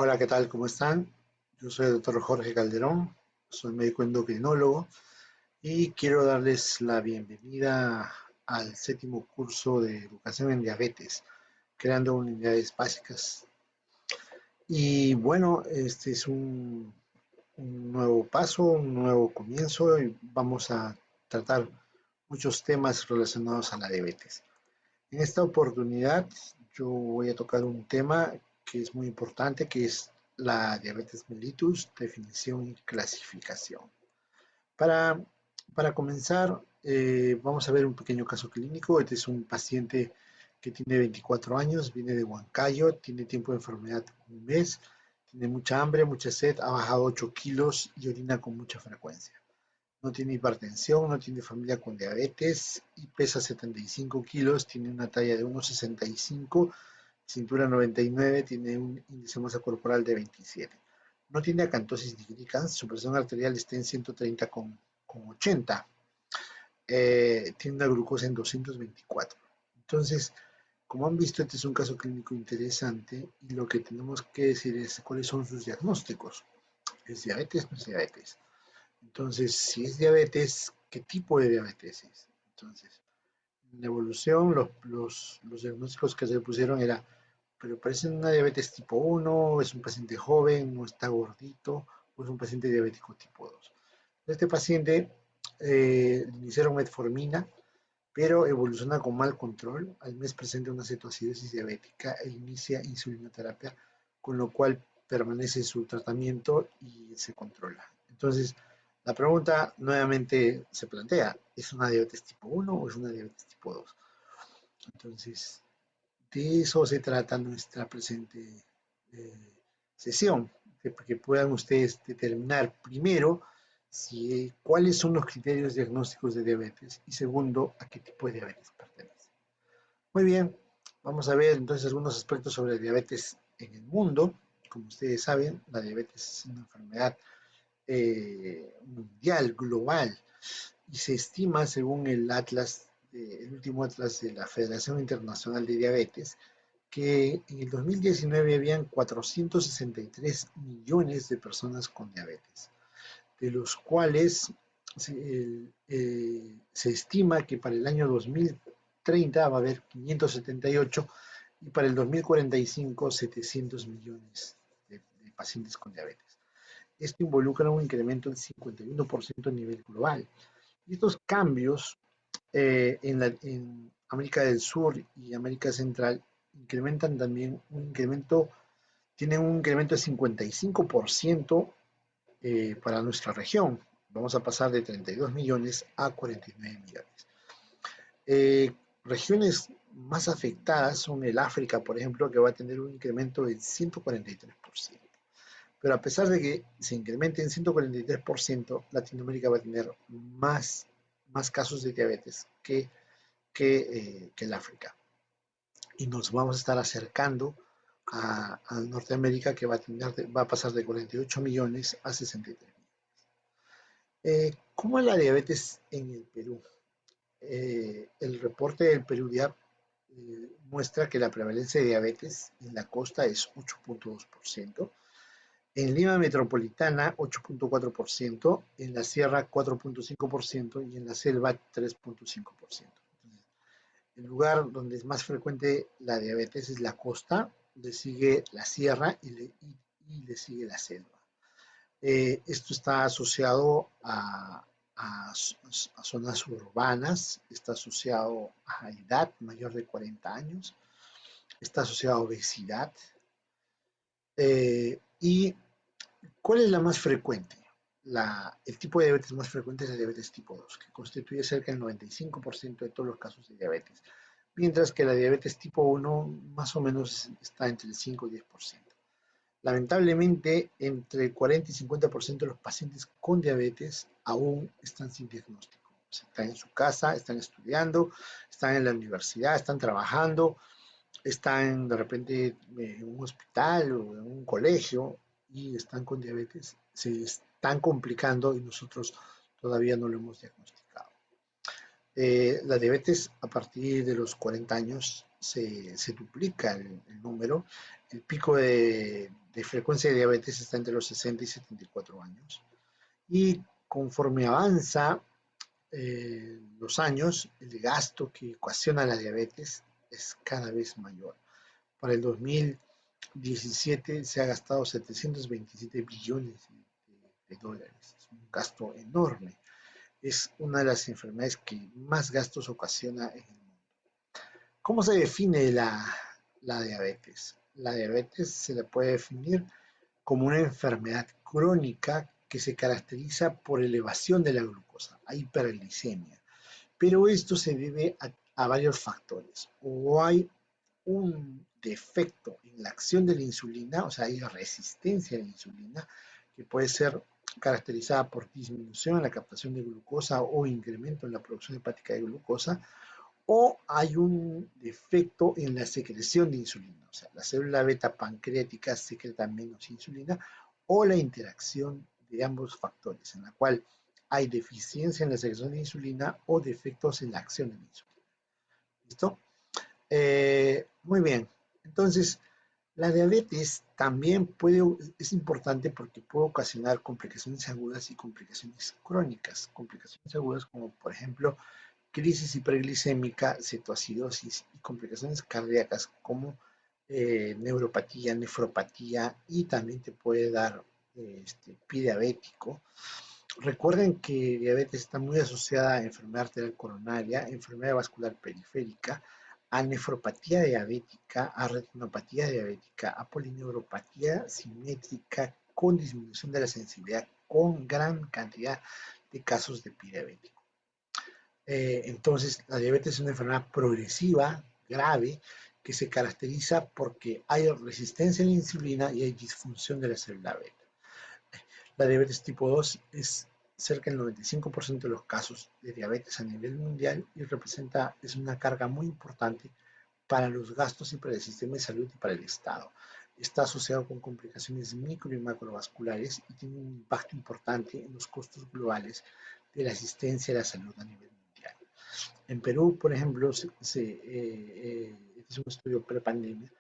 Hola, ¿qué tal? ¿Cómo están? Yo soy el doctor Jorge Calderón, soy médico endocrinólogo y quiero darles la bienvenida al séptimo curso de educación en diabetes, creando unidades básicas. Y bueno, este es un nuevo paso, un nuevo comienzo y vamos a tratar muchos temas relacionados a la diabetes. En esta oportunidad yo voy a tocar un tema que es muy importante, que es la diabetes mellitus, definición y clasificación. Para, para comenzar, vamos a ver un pequeño caso clínico. Este es un paciente que tiene 24 años, viene de Huancayo, tiene tiempo de enfermedad un mes, tiene mucha hambre, mucha sed, ha bajado 8 kilos y orina con mucha frecuencia. No tiene hipertensión, no tiene familia con diabetes y pesa 75 kilos, tiene una talla de 1,65, cintura 99, tiene un índice de masa corporal de 27. No tiene acantosis nigricans, su presión arterial está en 130 con 80. Tiene una glucosa en 224. Entonces, como han visto, este es un caso clínico interesante y lo que tenemos que decir es cuáles son sus diagnósticos. ¿Es diabetes? No es diabetes. Entonces, si es diabetes, ¿qué tipo de diabetes es? Entonces, en la evolución, los diagnósticos que se pusieron era, pero parece una diabetes tipo 1, es un paciente joven, no está gordito, o es un paciente diabético tipo 2. Este paciente le iniciaron metformina, pero evoluciona con mal control. Al mes presenta una cetoacidosis diabética e inicia insulinoterapia, con lo cual permanece su tratamiento y se controla. Entonces, la pregunta nuevamente se plantea, ¿es una diabetes tipo 1 o es una diabetes tipo 2? Entonces, de eso se trata nuestra presente sesión, que puedan ustedes determinar primero cuáles son los criterios diagnósticos de diabetes y segundo, a qué tipo de diabetes pertenece. Muy bien, vamos a ver entonces algunos aspectos sobre diabetes en el mundo. Como ustedes saben, la diabetes es una enfermedad mundial, global, y se estima, según el último atlas de la Federación Internacional de Diabetes, que en el 2019 habían 463 millones de personas con diabetes, de los cuales se estima que para el año 2030 va a haber 578 y para el 2045 700 millones de pacientes con diabetes. Esto involucra un incremento del 51% a nivel global. Y estos cambios en América del Sur y América Central incrementan también tienen un incremento de 55% para nuestra región. Vamos a pasar de 32 millones a 49 millones. Regiones más afectadas son el África, por ejemplo, que va a tener un incremento del 143%. Pero a pesar de que se incremente en 143%, Latinoamérica va a tener más casos de diabetes que el África. Y nos vamos a estar acercando a Norteamérica, que va a pasar de 48 millones a 63 millones. ¿Cómo es la diabetes en el Perú? El reporte del Perú Diab muestra que la prevalencia de diabetes en la costa es 8,2%, en Lima Metropolitana 8,4%, en la Sierra 4,5% y en la Selva 3,5%. El lugar donde es más frecuente la diabetes es la costa, le sigue la Sierra y le sigue la Selva. Esto está asociado a zonas urbanas, está asociado a edad mayor de 40 años, está asociado a obesidad. ¿Y cuál es la más frecuente? El tipo de diabetes más frecuente es la diabetes tipo 2, que constituye cerca del 95% de todos los casos de diabetes, mientras que la diabetes tipo 1 más o menos está entre el 5 y 10%. Lamentablemente, entre el 40 y 50% de los pacientes con diabetes aún están sin diagnóstico. O sea, están en su casa, están estudiando, están en la universidad, están trabajando, están de repente en un hospital o en un colegio y están con diabetes, se están complicando y nosotros todavía no lo hemos diagnosticado. La diabetes a partir de los 40 años se duplica el número. El pico de frecuencia de diabetes está entre los 60 y 74 años. Y conforme avanza los años, el gasto que ocasiona la diabetes es cada vez mayor. Para el 2017 se ha gastado 727 billones de dólares. Es un gasto enorme. Es una de las enfermedades que más gastos ocasiona en el mundo. ¿Cómo se define la diabetes? La diabetes se le puede definir como una enfermedad crónica que se caracteriza por elevación de la glucosa, a hiperglicemia. Pero esto se debe a varios factores. O hay un defecto en la acción de la insulina, o sea, hay resistencia a la insulina, que puede ser caracterizada por disminución en la captación de glucosa o incremento en la producción hepática de glucosa, o hay un defecto en la secreción de insulina, o sea, la célula beta pancreática secreta menos insulina, o la interacción de ambos factores, en la cual hay deficiencia en la secreción de insulina o defectos en la acción de la insulina. ¿Listo? Muy bien. Entonces, la diabetes también es importante porque puede ocasionar complicaciones agudas y complicaciones crónicas. Complicaciones agudas como, por ejemplo, crisis hiperglicémica, cetoacidosis y complicaciones cardíacas como neuropatía, nefropatía y también te puede dar pie diabético. Recuerden que diabetes está muy asociada a enfermedad arterial coronaria, enfermedad vascular periférica, a nefropatía diabética, a retinopatía diabética, a polineuropatía simétrica con disminución de la sensibilidad, con gran cantidad de casos de pie diabético. Entonces, la diabetes es una enfermedad progresiva, grave, que se caracteriza porque hay resistencia a la insulina y hay disfunción de la célula beta. La diabetes tipo 2 es cerca del 95% de los casos de diabetes a nivel mundial y es una carga muy importante para los gastos y para el sistema de salud y para el Estado. Está asociado con complicaciones micro y macrovasculares y tiene un impacto importante en los costos globales de la asistencia a la salud a nivel mundial. En Perú, por ejemplo, es un estudio prepandemia,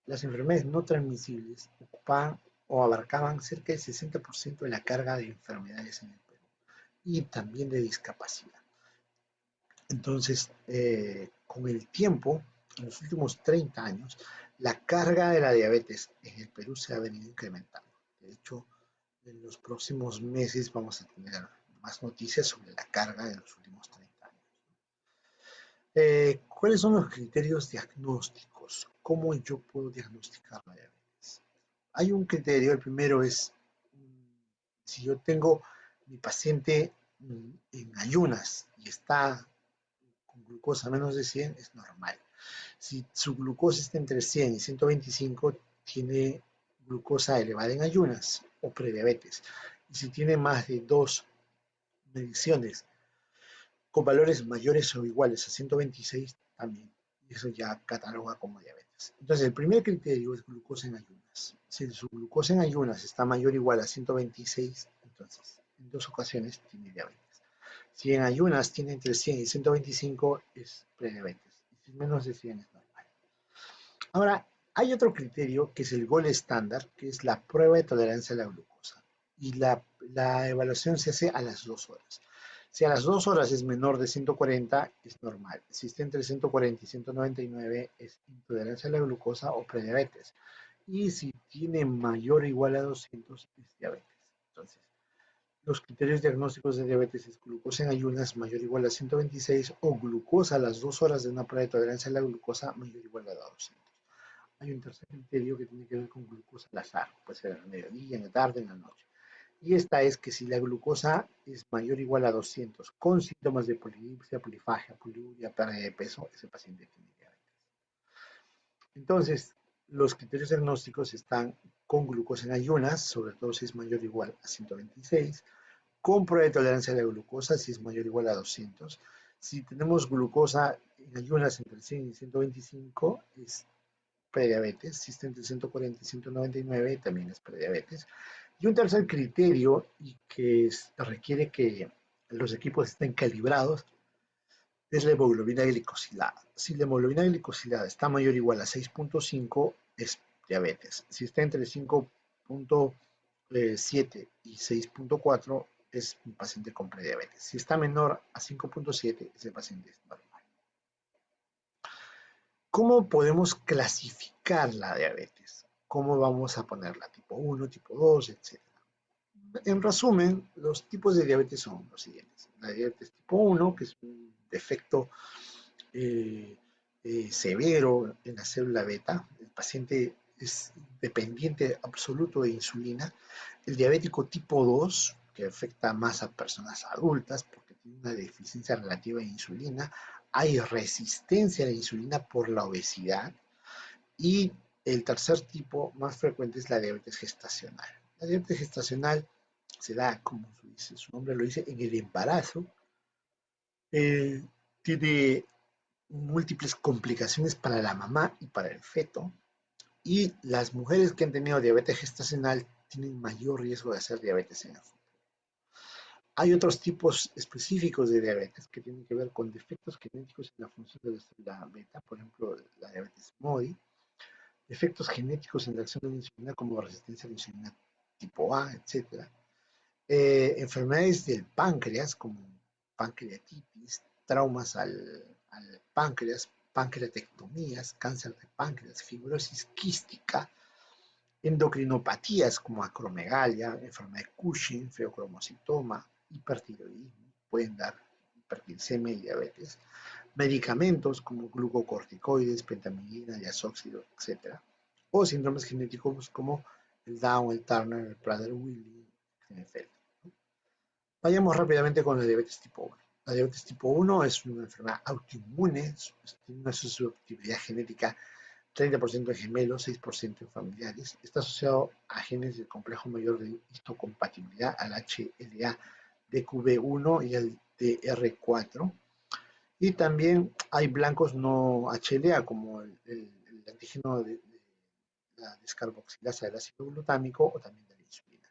las enfermedades no transmisibles ocupaban o abarcaban cerca del 60% de la carga de enfermedades en el Perú y también de discapacidad. Entonces, con el tiempo, en los últimos 30 años, la carga de la diabetes en el Perú se ha venido incrementando. De hecho, en los próximos meses vamos a tener más noticias sobre la carga de los últimos 30 años. ¿Cuáles son los criterios diagnósticos? ¿Cómo yo puedo diagnosticar la diabetes? Hay un criterio, el primero es, si yo tengo mi paciente en ayunas y está con glucosa menos de 100, es normal. Si su glucosa está entre 100 y 125, tiene glucosa elevada en ayunas o prediabetes. Y si tiene más de 2 mediciones con valores mayores o iguales a 126, también. Y eso ya cataloga como diabetes. Entonces, el primer criterio es glucosa en ayunas. Si su glucosa en ayunas está mayor o igual a 126, entonces en 2 ocasiones tiene diabetes. Si en ayunas tiene entre 100 y 125, es prediabetes. Y si menos de 100 es normal. Ahora, hay otro criterio que es el gol estándar, que es la prueba de tolerancia a la glucosa. Y la evaluación se hace a las 2 horas. Si a las 2 horas es menor de 140, es normal. Si está entre 140 y 199, es intolerancia a la glucosa o prediabetes. Y si tiene mayor o igual a 200, es diabetes. Entonces, los criterios diagnósticos de diabetes es glucosa en ayunas mayor o igual a 126 o glucosa a las 2 horas de una prueba de tolerancia a la glucosa mayor o igual a 200. Hay un tercer criterio que tiene que ver con glucosa al azar, puede ser al mediodía, en la tarde, en la noche. Y esta es que si la glucosa es mayor o igual a 200 con síntomas de polidipsia, polifagia, poliuria, pérdida de peso, ese paciente tiene diabetes. Entonces, los criterios diagnósticos están con glucosa en ayunas, sobre todo si es mayor o igual a 126, con prueba de tolerancia a la glucosa, si es mayor o igual a 200. Si tenemos glucosa en ayunas entre 100 y 125, es prediabetes. Si está entre 140 y 199, también es prediabetes. Y un tercer criterio, y que requiere que los equipos estén calibrados, es la hemoglobina glicosilada. Si la hemoglobina glicosilada está mayor o igual a 6.5 es diabetes. Si está entre 5.7 y 6.4 es un paciente con prediabetes. Si está menor a 5.7 ese paciente es normal. ¿Cómo podemos clasificar la diabetes? ¿Cómo vamos a ponerla? Tipo 1, tipo 2, etcétera. En resumen, los tipos de diabetes son los siguientes. La diabetes tipo 1, que es un defecto eh, severo en la célula beta. El paciente es dependiente absoluto de insulina. El diabético tipo 2, que afecta más a personas adultas porque tiene una deficiencia relativa de insulina. Hay resistencia a la insulina por la obesidad. Y el tercer tipo más frecuente es la diabetes gestacional. La diabetes gestacional se da, como su nombre lo dice, en el embarazo. Eh, Tiene múltiples complicaciones para la mamá y para el feto. Y las mujeres que han tenido diabetes gestacional tienen mayor riesgo de hacer diabetes en el futuro. Hay otros tipos específicos de diabetes que tienen que ver con defectos genéticos en la función de la célula beta, por ejemplo, la diabetes MODY, efectos genéticos en la acción de la insulina como resistencia a la insulina tipo A, etcétera. Enfermedades del páncreas como pancreatitis, traumas al páncreas, pancreatectomías, cáncer de páncreas, fibrosis quística, endocrinopatías como acromegalia, enfermedad de Cushing, feocromocitoma, hipertiroidismo, pueden dar hiperglicemia y diabetes, medicamentos como glucocorticoides, pentamidina, diazóxido, etc. O síndromes genéticos como el Down, el Turner, el Prader-Willi, el NFL. Vayamos rápidamente con la diabetes tipo 1. La diabetes tipo 1 es una enfermedad autoinmune, tiene una susceptibilidad genética 30% en gemelos, 6% en familiares. Está asociado a genes del complejo mayor de histocompatibilidad, al HLA DQB1 y al DR4. Y también hay blancos no HLA, como el antígeno de la descarboxilasa del ácido glutámico o también de la insulina.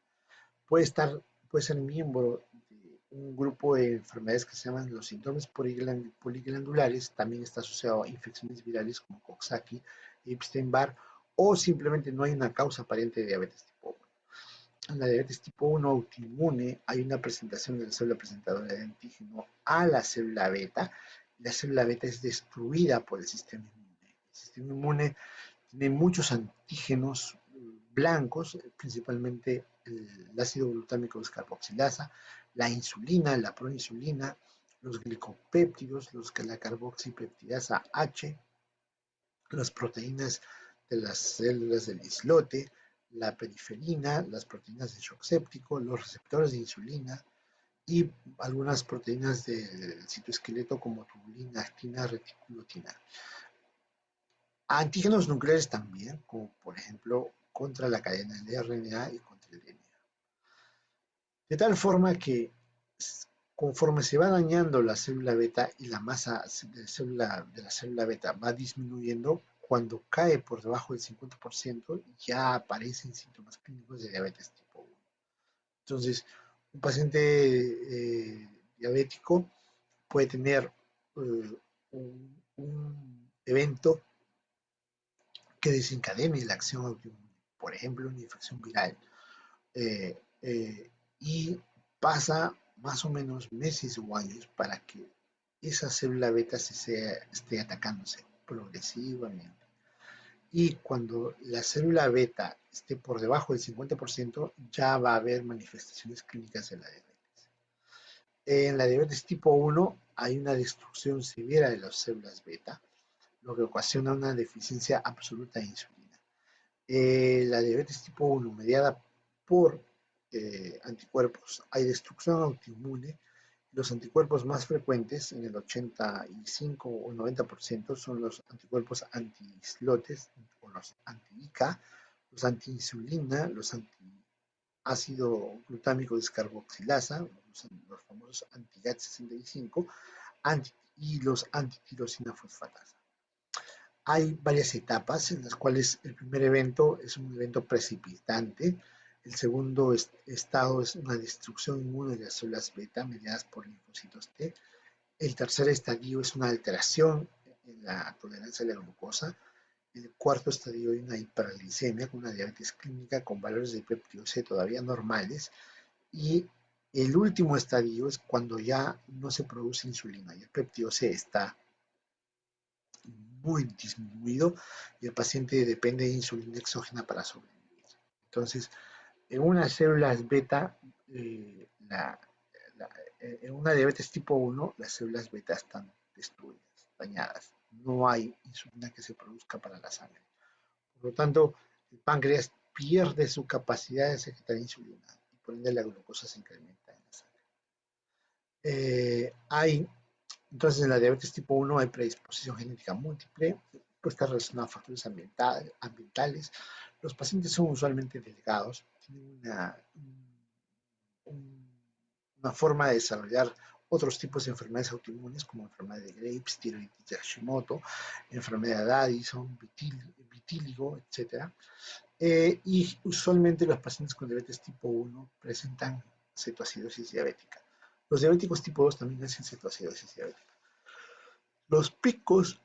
Puede ser miembro de un grupo de enfermedades que se llaman los síndromes poliglandulares. También está asociado a infecciones virales como Coxsackie, Epstein-Barr, o simplemente no hay una causa aparente de diabetes tipo 1. En la diabetes tipo 1 autoinmune hay una presentación de la célula presentadora de antígeno a la célula beta. La célula beta es destruida por el sistema inmune. El sistema inmune tiene muchos antígenos blancos, principalmente el ácido glutámico descarboxilasa, la insulina, la proinsulina, los glicopéptidos, la carboxipeptidasa H, las proteínas de las células del islote, la periferina, las proteínas de shock séptico, los receptores de insulina y algunas proteínas del citoesqueleto como tubulina, actina, reticulotina. Antígenos nucleares también, como por ejemplo contra la cadena del RNA y contra el DNA. De tal forma que conforme se va dañando la célula beta y la masa de la célula beta va disminuyendo, cuando cae por debajo del 50% ya aparecen síntomas clínicos de diabetes tipo 1. Entonces, un paciente diabético puede tener un evento que desencadene la acción autoinmune, por ejemplo, una infección viral, eh, eh, y pasa más o menos meses o años para que esa célula beta esté atacándose progresivamente. Y cuando la célula beta esté por debajo del 50%, ya va a haber manifestaciones clínicas de la diabetes. En la diabetes tipo 1 hay una destrucción severa de las células beta, lo que ocasiona una deficiencia absoluta de insulina. La diabetes tipo 1 mediada por anticuerpos, hay destrucción autoinmune. Los anticuerpos más frecuentes, en el 85 o 90%, son los anticuerpos anti-islotes o los anti-ICA, los anti-insulina, los anti-ácido glutámico descarboxilasa, los famosos anti-GAT65, y los antitirosina fosfatasa. Hay varias etapas en las cuales el primer evento es un evento precipitante, el segundo estado es una destrucción inmune de las células beta mediadas por linfocitos T, El tercer estadio es una alteración en la tolerancia a la glucosa. El cuarto estadio hay una hiperglicemia con una diabetes clínica con valores de péptido C todavía normales. Y el último estadio es cuando ya no se produce insulina y el péptido C está muy disminuido y el paciente depende de insulina exógena para sobrevivir. Entonces, en unas células beta, la, la, en una diabetes tipo 1, las células beta están destruidas, dañadas. No hay insulina que se produzca para la sangre. Por lo tanto, el páncreas pierde su capacidad de secretar insulina y por ende la glucosa se incrementa en la sangre. Hay Entonces, en la diabetes tipo 1 hay predisposición genética múltiple, pues está relacionada a factores ambientales. Los pacientes son usualmente delgados, tienen una forma de desarrollar otros tipos de enfermedades autoinmunes como enfermedad de Graves, tiroiditis de Hashimoto, enfermedad de Addison, vitíligo, etc. Y usualmente los pacientes con diabetes tipo 1 presentan cetoacidosis diabética. Los diabéticos tipo 2 también hacen cetoacidosis diabética. Los picos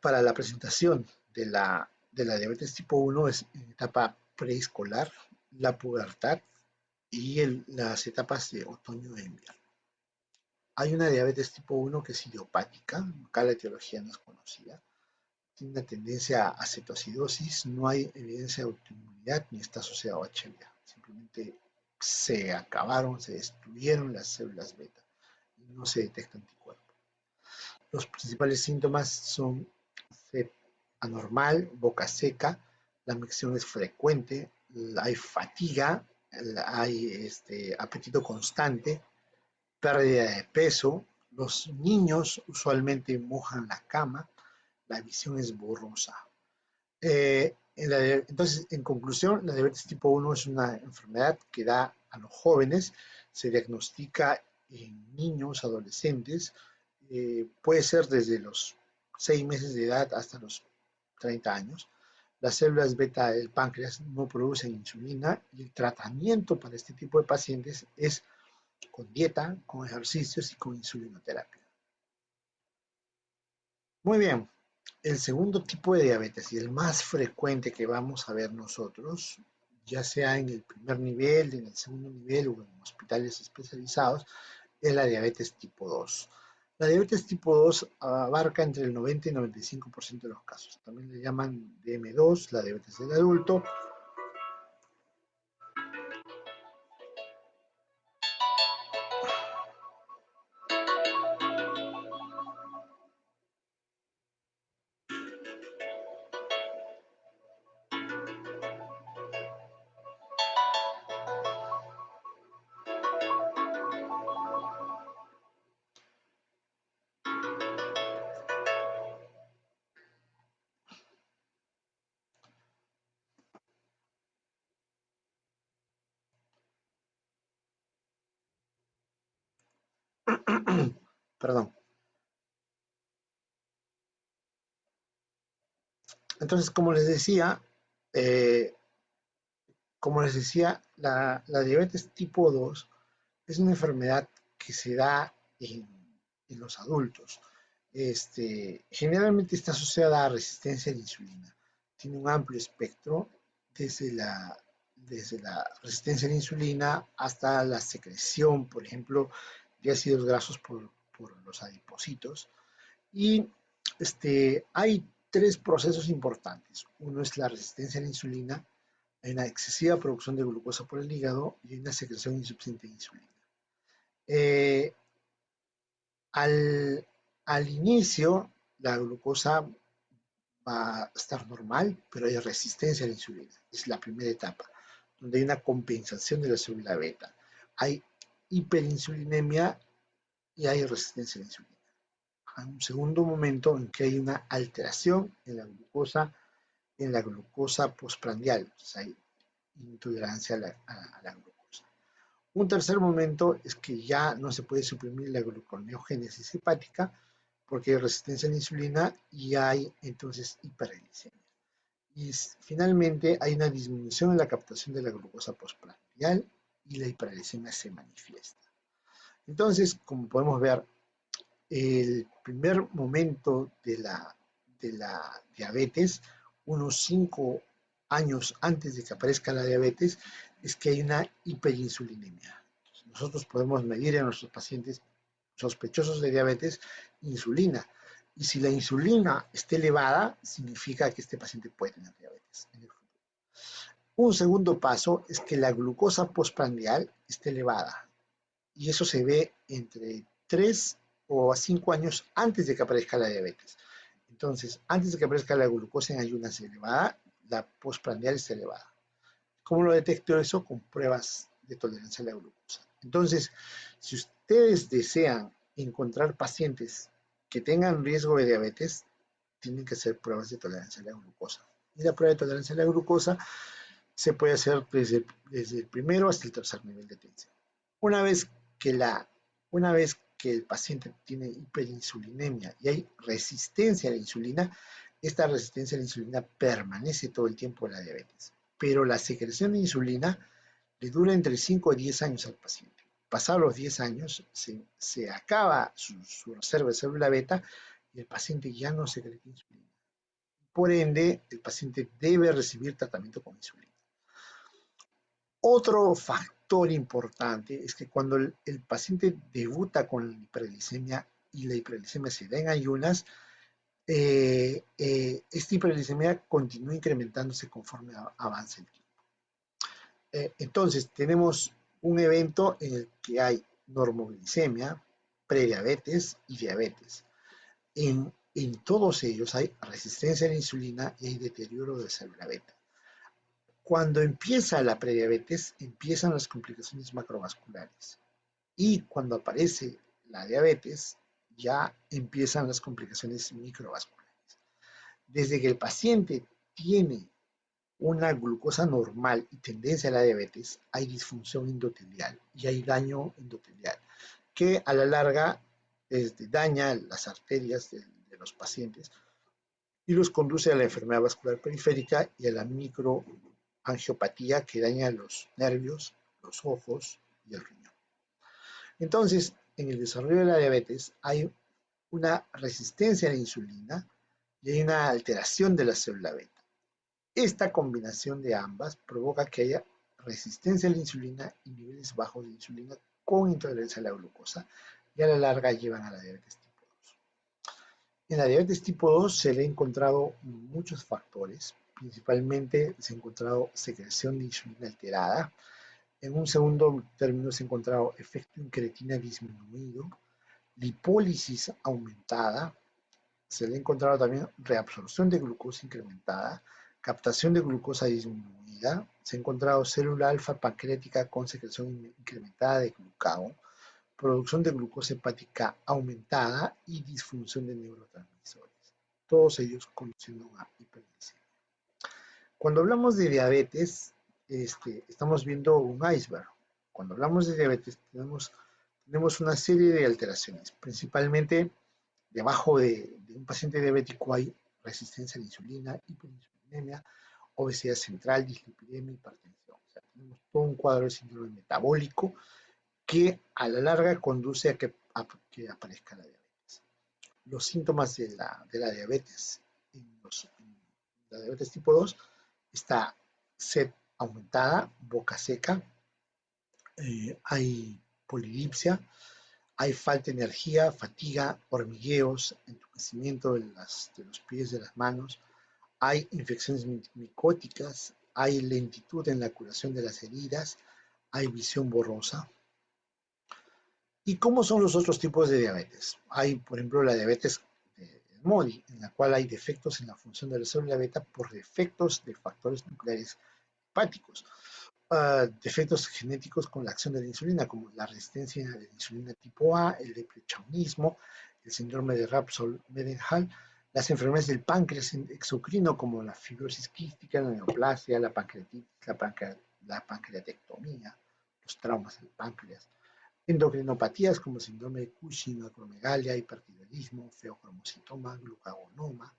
para la presentación de la diabetes tipo 1 es en etapa preescolar, la pubertad y las etapas de otoño e invierno. Hay una diabetes tipo 1 que es idiopática, acá la etiología no es conocida, tiene una tendencia a cetoacidosis, no hay evidencia de autoinmunidad ni está asociado a HbA. Simplemente se destruyeron las células beta y no se detecta anticuerpo. Los principales síntomas son sed anormal, boca seca, la micción es frecuente, hay fatiga, hay apetito constante, pérdida de peso, los niños usualmente mojan la cama, la visión es borrosa. Entonces, en conclusión, la diabetes tipo 1 es una enfermedad que da a los jóvenes, se diagnostica en niños, adolescentes, puede ser desde los 6 meses de edad hasta los 30 años. Las células beta del páncreas no producen insulina y el tratamiento para este tipo de pacientes es con dieta, con ejercicios y con insulinoterapia. Muy bien, el segundo tipo de diabetes y el más frecuente que vamos a ver nosotros, ya sea en el primer nivel, en el segundo nivel o en hospitales especializados, es la diabetes tipo 2. La diabetes tipo 2 abarca entre el 90 y 95% de los casos. También le llaman DM2, la diabetes del adulto. Perdón. Entonces, eh, la diabetes tipo 2 es una enfermedad que se da en los adultos. Generalmente está asociada a resistencia a la insulina. Tiene un amplio espectro desde la resistencia a la insulina hasta la secreción, por ejemplo, de ácidos grasos por los adipocitos. Y hay tres procesos importantes. Uno es la resistencia a la insulina, hay una excesiva producción de glucosa por el hígado y hay una secreción insuficiente de insulina. Eh, al, al inicio, la glucosa va a estar normal, pero hay resistencia a la insulina. Es la primera etapa, donde hay una compensación de la célula beta. Hay hiperinsulinemia y hay resistencia a la insulina. Hay un segundo momento en que hay una alteración en la glucosa postprandial, o sea, hay intolerancia a la glucosa. Un tercer momento es que ya no se puede suprimir la gluconeogénesis hepática porque hay resistencia a la insulina y hay entonces hiperglicemia. Y finalmente hay una disminución en la captación de la glucosa postprandial y la hiperglicemia se manifiesta. Entonces, como podemos ver, el primer momento de la diabetes, unos 5 años antes de que aparezca la diabetes, es que hay una hiperinsulinemia. Nosotros podemos medir en nuestros pacientes sospechosos de diabetes insulina. Y si la insulina está elevada, significa que este paciente puede tener diabetes en el futuro. Un segundo paso es que la glucosa postprandial esté elevada. Y eso se ve entre 3 o 5 años antes de que aparezca la diabetes. Entonces, antes de que aparezca la glucosa en ayunas elevada, la postprandial está elevada. ¿Cómo lo detecto eso? Con pruebas de tolerancia a la glucosa. Entonces, si ustedes desean encontrar pacientes que tengan riesgo de diabetes, tienen que hacer pruebas de tolerancia a la glucosa. Y la prueba de tolerancia a la glucosa se puede hacer desde el primero hasta el tercer nivel de tensión. Una vez que, una vez que el paciente tiene hiperinsulinemia y hay resistencia a la insulina, esta resistencia a la insulina permanece todo el tiempo en la diabetes. Pero la secreción de insulina le dura entre 5 y 10 años al paciente. Pasados los 10 años, se acaba su reserva de célula beta y el paciente ya no secreta insulina. Por ende, el paciente debe recibir tratamiento con insulina. Otro factor importante es que cuando el paciente debuta con la hiperglicemia y la hiperglicemia se da en ayunas, esta hiperglicemia continúa incrementándose conforme avanza el tiempo. Entonces, tenemos un evento en el que hay normoglicemia, prediabetes y diabetes. En todos ellos hay resistencia a la insulina y hay deterioro de célula beta. Cuando empieza la prediabetes, empiezan las complicaciones macrovasculares. Y cuando aparece la diabetes, ya empiezan las complicaciones microvasculares. Desde que el paciente tiene una glucosa normal y tendencia a la diabetes, hay disfunción endotelial y hay daño endotelial, que a la larga daña las arterias de los pacientes y los conduce a la enfermedad vascular periférica y a la microangiopatía que daña los nervios, los ojos y el riñón. Entonces, en el desarrollo de la diabetes hay una resistencia a la insulina y hay una alteración de la célula beta. Esta combinación de ambas provoca que haya resistencia a la insulina y niveles bajos de insulina con intolerancia a la glucosa y a la larga llevan a la diabetes tipo 2. En la diabetes tipo 2 se le ha encontrado muchos factores, principalmente se ha encontrado secreción de insulina alterada. En un segundo término se ha encontrado efecto incretina disminuido, lipólisis aumentada, se le ha encontrado también reabsorción de glucosa incrementada, captación de glucosa disminuida, se ha encontrado célula alfa pancreática con secreción incrementada de glucagón, producción de glucosa hepática aumentada y disfunción de neurotransmisores, todos ellos conduciendo a hiperglicemia. Cuando hablamos de diabetes, estamos viendo un iceberg. Cuando hablamos de diabetes tenemos una serie de alteraciones, principalmente debajo de un paciente diabético hay resistencia a la insulina, hiperinsulinemia, obesidad central, dislipidemia, hipertensión. O sea, tenemos todo un cuadro de síndrome metabólico que a la larga conduce a que aparezca la diabetes. Los síntomas de la diabetes, en la diabetes tipo 2, está sed aumentada, boca seca, hay polidipsia, hay falta de energía, fatiga, hormigueos, entumecimiento de los pies, de las manos, hay infecciones micóticas, hay lentitud en la curación de las heridas, hay visión borrosa. ¿Y cómo son los otros tipos de diabetes? Hay, por ejemplo, la diabetes de Modi, en la cual hay defectos en la función de la célula beta por defectos de factores nucleares hepáticos. Defectos genéticos con la acción de la insulina, como la resistencia a la insulina tipo A, el leprecaunismo, el síndrome de Rapsol-Mendenhall, las enfermedades del páncreas exocrino, como la fibrosis quística, la neoplasia, la pancreatitis, la pancreatectomía, los traumas del páncreas, endocrinopatías como síndrome de Cushing, acromegalia, hipertiroidismo, feocromocitoma, glucagonoma,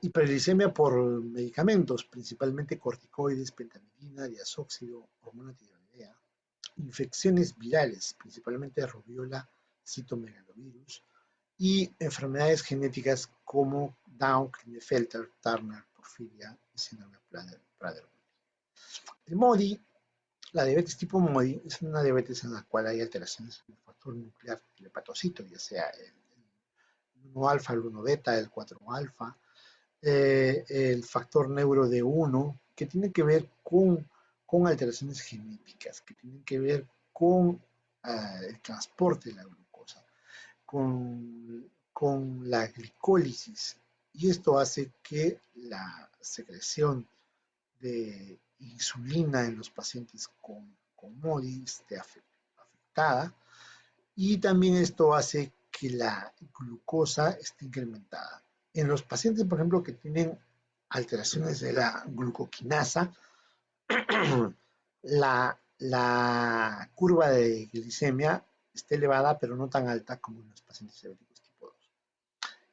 hiperglicemia por medicamentos, principalmente corticoides, pentamidina, diazóxido, hormona tiroidea, infecciones virales, principalmente rubiola citomegalovirus, y enfermedades genéticas como Down, Klinefelter, Turner, porfiria y síndrome Prader-Willi. El MODY, la diabetes tipo MODY, es una diabetes en la cual hay alteraciones en el factor nuclear del hepatocito, ya sea el 1 alfa, el 1 beta, el 4 alfa, el factor neuro D1, que tiene que ver con alteraciones genéticas, que tienen que ver con el transporte de la glucosa, con la glicólisis, y esto hace que la secreción de insulina en los pacientes con MODY esté afectada, y también esto hace que la glucosa esté incrementada. En los pacientes, por ejemplo, que tienen alteraciones de la glucoquinasa, la curva de glicemia está elevada, pero no tan alta como en los pacientes diabéticos tipo 2.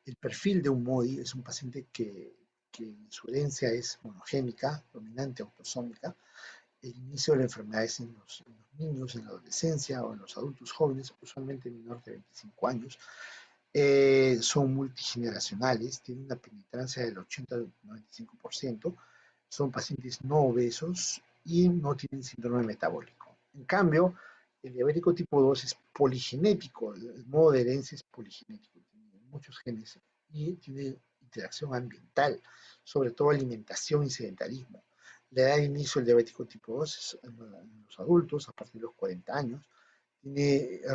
El perfil de un MODY es un paciente que su herencia es monogénica, dominante, autosómica. El inicio de la enfermedad es en los niños, en la adolescencia o en los adultos jóvenes, usualmente menores de 25 años. Son multigeneracionales, tienen una penetrancia del 80-95%, son pacientes no obesos y no tienen síndrome metabólico. En cambio, el diabético tipo 2 es poligenético, el modo de herencia es poligenético, tiene muchos genes y tiene interacción ambiental, sobre todo alimentación y sedentarismo. La edad de inicio del diabético tipo 2 es en los adultos, a partir de los 40 años.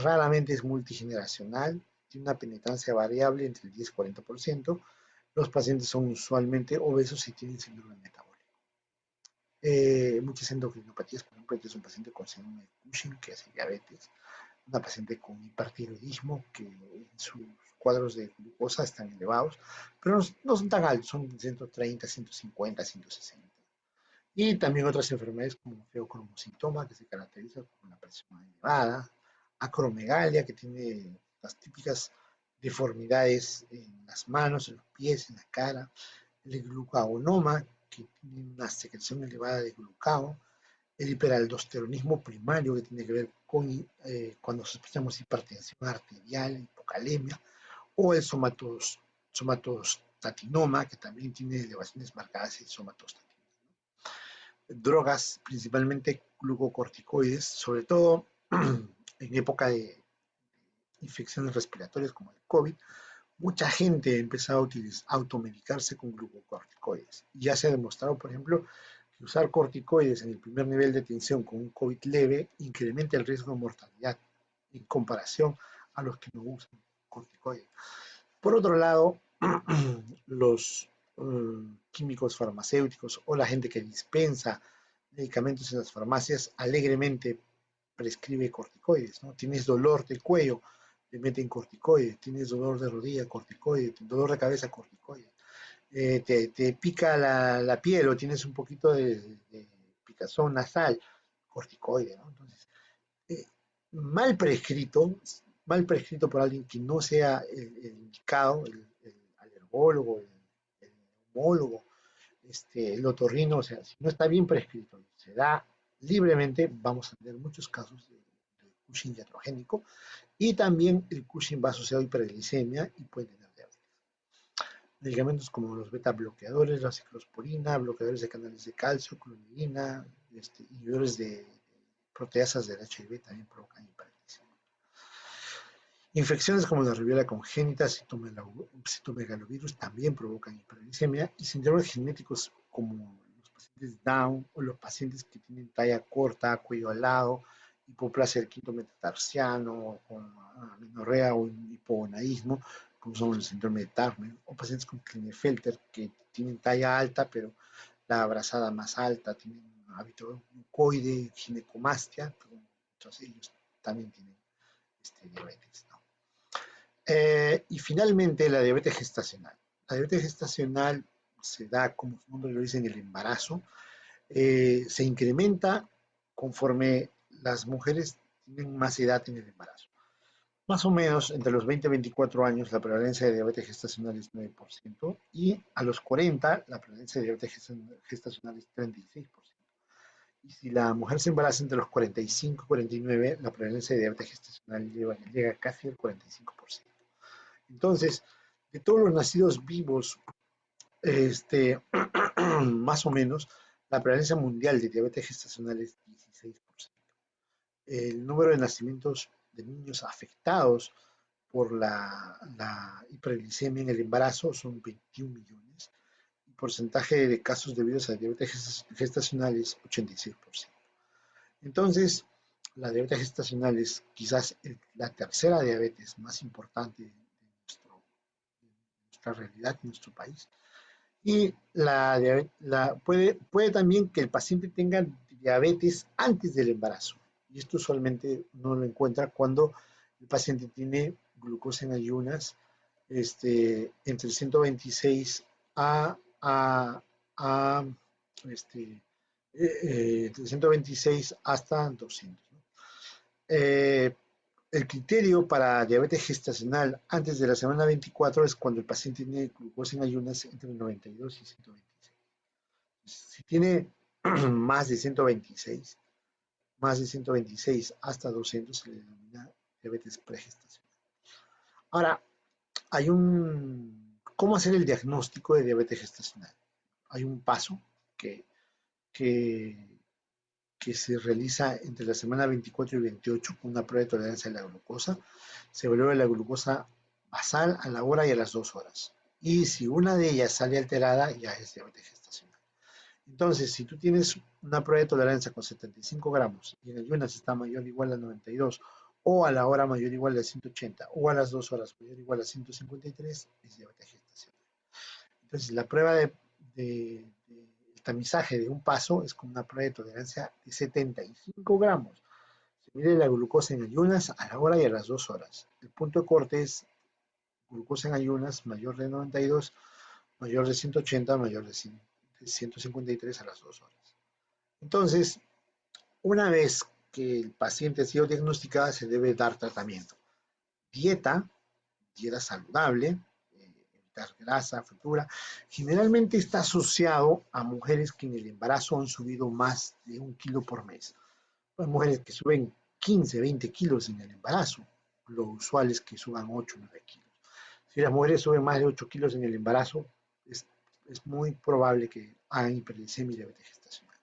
Raramente es multigeneracional, tiene una penetrancia variable entre el 10 y 40%. Los pacientes son usualmente obesos y tienen síndrome metabólico. Muchas endocrinopatías, por ejemplo, este es un paciente con síndrome de Cushing, que hace diabetes, una paciente con hipertiroidismo, que en sus cuadros de glucosa están elevados, pero no son tan altos, son 130, 150, 160. Y también otras enfermedades como feocromocitoma, que se caracteriza por una presión elevada, acromegalia, que tiene las típicas deformidades en las manos, en los pies, en la cara, el glucagonoma, que tiene una secreción elevada de glucagón, el hiperaldosteronismo primario, que tiene que ver con cuando sospechamos hipertensión arterial, hipocalemia, o el somatostatinoma, que también tiene elevaciones marcadas en somatostatina. Drogas, principalmente glucocorticoides, sobre todo en época de infecciones respiratorias como el COVID, mucha gente ha empezado a automedicarse con glucocorticoides. Y ya se ha demostrado, por ejemplo, que usar corticoides en el primer nivel de tensión con un COVID leve incrementa el riesgo de mortalidad en comparación a los que no usan corticoides. Por otro lado, los químicos farmacéuticos o la gente que dispensa medicamentos en las farmacias alegremente prescribe corticoides, ¿no? Tienes dolor de cuello, le meten corticoides, tienes dolor de rodilla, corticoides, dolor de cabeza, corticoides. Te pica la piel o tienes un poquito de picazón nasal, corticoide, ¿no? Entonces, eh, mal prescrito, mal prescrito por alguien que no sea el indicado, el alergólogo, el neumólogo, el otorrino, o sea, si no está bien prescrito, se da libremente, vamos a tener muchos casos de Cushing iatrogénico, y también el Cushing va asociado a hiperglicemia y puede tener diabetes. Medicamentos como los beta bloqueadores, la ciclosporina, bloqueadores de canales de calcio, clonidina, inhibidores de proteasas del HIV también provocan hiperglicemia. Infecciones como la rubiola congénita, citomegalovirus también provocan hiperglicemia, y síndromes genéticos como los pacientes Down o los pacientes que tienen talla corta, cuello alado, hipoplasia del quinto metatarsiano, con amenorrea o hipogonadismo, como son el síndrome de Turner, o pacientes con Klinefelter que tienen talla alta, pero la abrazada más alta, tienen hábito mucoide, ginecomastia, pero muchos de ellos también tienen diabetes, ¿no? Y finalmente la diabetes gestacional. La diabetes gestacional se da, como su nombre lo dice, en el embarazo. Se incrementa conforme las mujeres tienen más edad en el embarazo. Más o menos entre los 20 y 24 años la prevalencia de diabetes gestacional es 9% y a los 40 la prevalencia de diabetes gestacional es 36%. Y si la mujer se embaraza entre los 45 y 49, la prevalencia de diabetes gestacional llega casi al 45%. Entonces, de todos los nacidos vivos, más o menos, la prevalencia mundial de diabetes gestacional es 16%. El número de nacimientos de niños afectados por la hiperglicemia en el embarazo son 21 millones. El porcentaje de casos debidos a diabetes gestacional es 86%. Entonces, la diabetes gestacional es quizás la tercera diabetes más importante de nuestra realidad, en nuestro país. Y puede también que el paciente tenga diabetes antes del embarazo. Y esto usualmente no lo encuentra cuando el paciente tiene glucosa en ayunas entre 126 a entre 126 hasta 200. ¿No? El criterio para diabetes gestacional antes de la semana 24 es cuando el paciente tiene glucosa en ayunas entre 92 y 126. Si tiene más de 126, hasta 200 se le denomina diabetes pregestacional. Ahora, ¿cómo hacer el diagnóstico de diabetes gestacional? Hay un paso que, que, que se realiza entre la semana 24 y 28 con una prueba de tolerancia a la glucosa. Se evalúa la glucosa basal a la hora y a las 2 horas. Y si una de ellas sale alterada, ya es diabetes gestacional. Entonces, si tú tienes una prueba de tolerancia con 75 gramos y en ayunas está mayor o igual a 92, o a la hora mayor o igual a 180, o a las 2 horas mayor o igual a 153, es diabetes gestacional. Entonces, la prueba el tamizaje de un paso es con una prueba de tolerancia de 75 gramos. Se mide la glucosa en ayunas a la hora y a las 2 horas. El punto de corte es glucosa en ayunas mayor de 92, mayor de 180, mayor de 153 a las 2 horas. Entonces, una vez que el paciente ha sido diagnosticado, se debe dar tratamiento. Dieta, dieta saludable, evitar grasa, fritura. Generalmente está asociado a mujeres que en el embarazo han subido más de 1 kilo por mes. Hay mujeres que suben 15, 20 kilos en el embarazo. Lo usual es que suban 8, 9 kilos. Si las mujeres suben más de 8 kilos en el embarazo, es, es muy probable que hagan hiperglicemia y diabetes gestacional.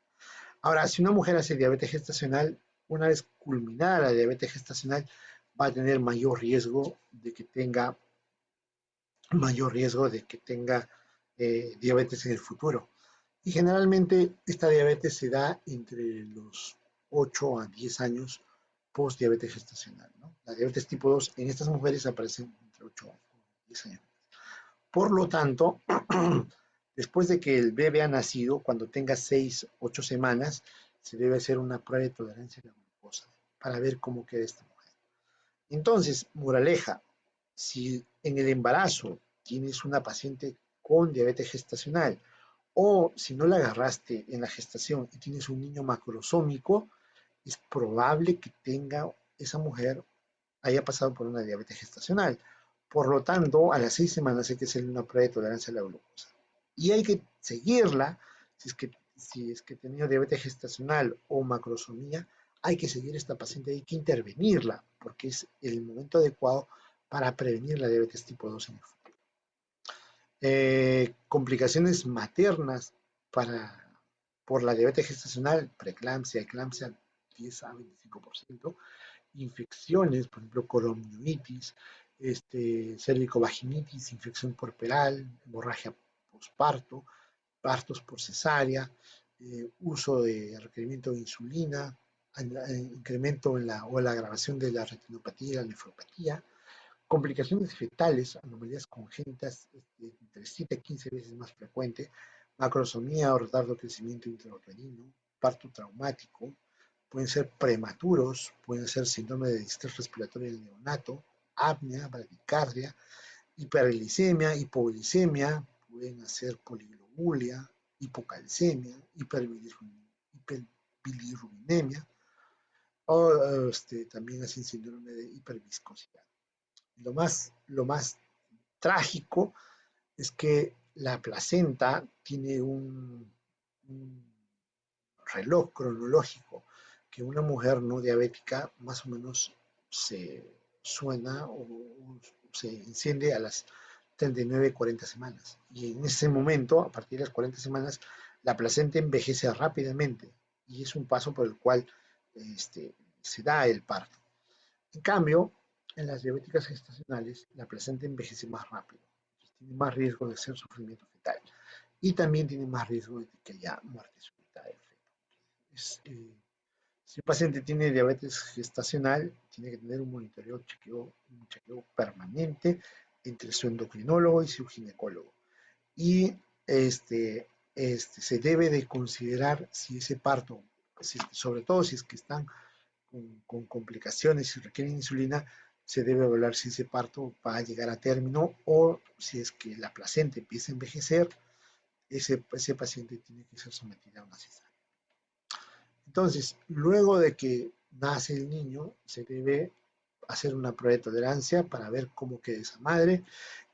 Ahora, si una mujer hace diabetes gestacional, una vez culminada la diabetes gestacional, va a tener mayor riesgo de que tenga diabetes en el futuro. Y generalmente esta diabetes se da entre los 8 a 10 años post diabetes gestacional. ¿No? La diabetes tipo 2 en estas mujeres aparece entre 8 a 10 años. Por lo tanto, después de que el bebé ha nacido, cuando tenga 6, 8 semanas, se debe hacer una prueba de tolerancia a la glucosa para ver cómo queda esta mujer. Entonces, moraleja, si en el embarazo tienes una paciente con diabetes gestacional o si no la agarraste en la gestación y tienes un niño macrosómico, es probable que esa mujer haya pasado por una diabetes gestacional. Por lo tanto, a las 6 semanas hay que hacerle una prueba de tolerancia a la glucosa. Y hay que seguirla, si es que ha tenido diabetes gestacional o macrosomía, hay que seguir a esta paciente, hay que intervenirla, porque es el momento adecuado para prevenir la diabetes tipo 2 en el futuro. Complicaciones maternas por la diabetes gestacional, preeclampsia, eclampsia, 10 a 25%, infecciones, por ejemplo, colomioitis, cervicovaginitis, infección puerperal, hemorragia posparto, partos por cesárea, uso de requerimiento de insulina, incremento o la agravación de la retinopatía y la nefropatía, complicaciones fetales, anomalías congénitas entre 7 a 15 veces más frecuente, macrosomía o retardo de crecimiento intrauterino, parto traumático, pueden ser prematuros, pueden ser síndrome de distrés respiratorio del neonato, apnea, bradicardia, hiperglicemia, hipoglicemia, pueden hacer poliglobulia, hipocalcemia, hiperbilirubinemia, o también hacen síndrome de hiperviscosidad. Lo más trágico es que la placenta tiene reloj cronológico que una mujer no diabética más o menos se suena o se enciende a las 39, 40 semanas. Y en ese momento, a partir de las 40 semanas, la placenta envejece rápidamente y es un paso por el cual se da el parto. En cambio, en las diabéticas gestacionales, la placenta envejece más rápido, tiene más riesgo de ser sufrimiento fetal y también tiene más riesgo de que haya muerte súbita del feto. Si un paciente tiene diabetes gestacional, tiene que tener un monitoreo, un chequeo permanente entre su endocrinólogo y su ginecólogo. Y se debe de considerar si ese parto, sobre todo si es que están con complicaciones y requieren insulina, se debe evaluar si ese parto va a llegar a término o si es que la placenta empieza a envejecer, ese paciente tiene que ser sometido a una cesárea. Entonces, luego de que nace el niño, se debe hacer una prueba de tolerancia para ver cómo queda esa madre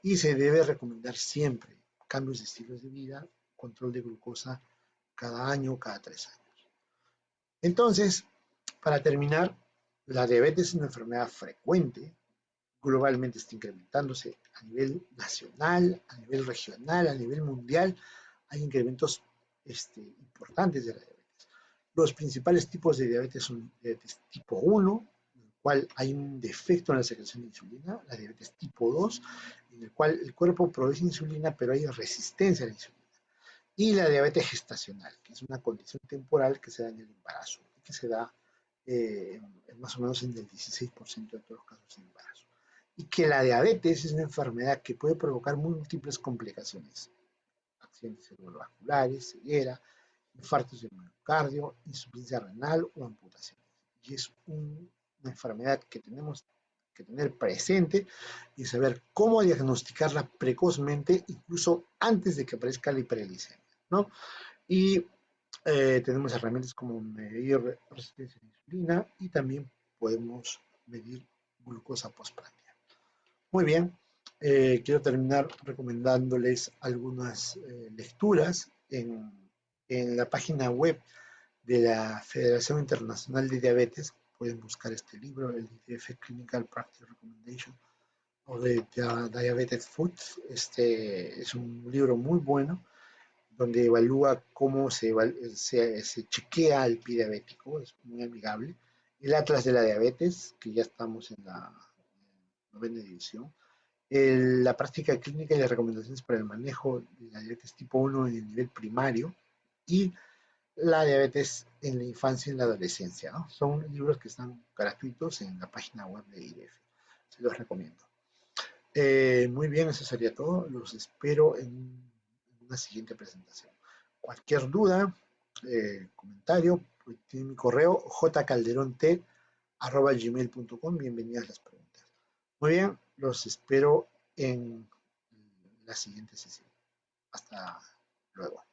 y se debe recomendar siempre cambios de estilos de vida, control de glucosa cada año, cada 3 años. Entonces, para terminar, la diabetes es una enfermedad frecuente, globalmente está incrementándose a nivel nacional, a nivel regional, a nivel mundial. Hay incrementos importantes de la diabetes. Los principales tipos de diabetes son diabetes tipo 1, en el cual hay un defecto en la secreción de insulina, la diabetes tipo 2, en el cual el cuerpo produce insulina, pero hay resistencia a la insulina. Y la diabetes gestacional, que es una condición temporal que se da en el embarazo, que se da más o menos en el 16% de todos los casos de embarazo. Y que la diabetes es una enfermedad que puede provocar múltiples complicaciones, accidentes cerebrovasculares, ceguera, infartos de miocardio, insuficiencia renal o amputaciones. Y es una enfermedad que tenemos que tener presente y saber cómo diagnosticarla precozmente, incluso antes de que aparezca la hiperglicemia, ¿no? Y tenemos herramientas como medir resistencia a la insulina y también podemos medir glucosa postprandial. Muy bien, quiero terminar recomendándoles algunas lecturas en la página web de la Federación Internacional de Diabetes. Pueden buscar este libro, el IDF Clinical Practice Recommendation o de Diabetes Foods. Este es un libro muy bueno donde evalúa cómo se chequea el pie diabético, es muy amigable. El Atlas de la Diabetes, que ya estamos en la 9ª edición. La práctica clínica y las recomendaciones para el manejo de la diabetes tipo 1 en el nivel primario y la diabetes en la infancia y en la adolescencia, ¿no? Son libros que están gratuitos en la página web de IDF. Se los recomiendo. Muy bien, eso sería todo. Los espero en una siguiente presentación. Cualquier duda, comentario, pues tiene mi correo jcalderont@gmail.com. Bienvenidas las preguntas. Muy bien, los espero en la siguiente sesión. Hasta luego.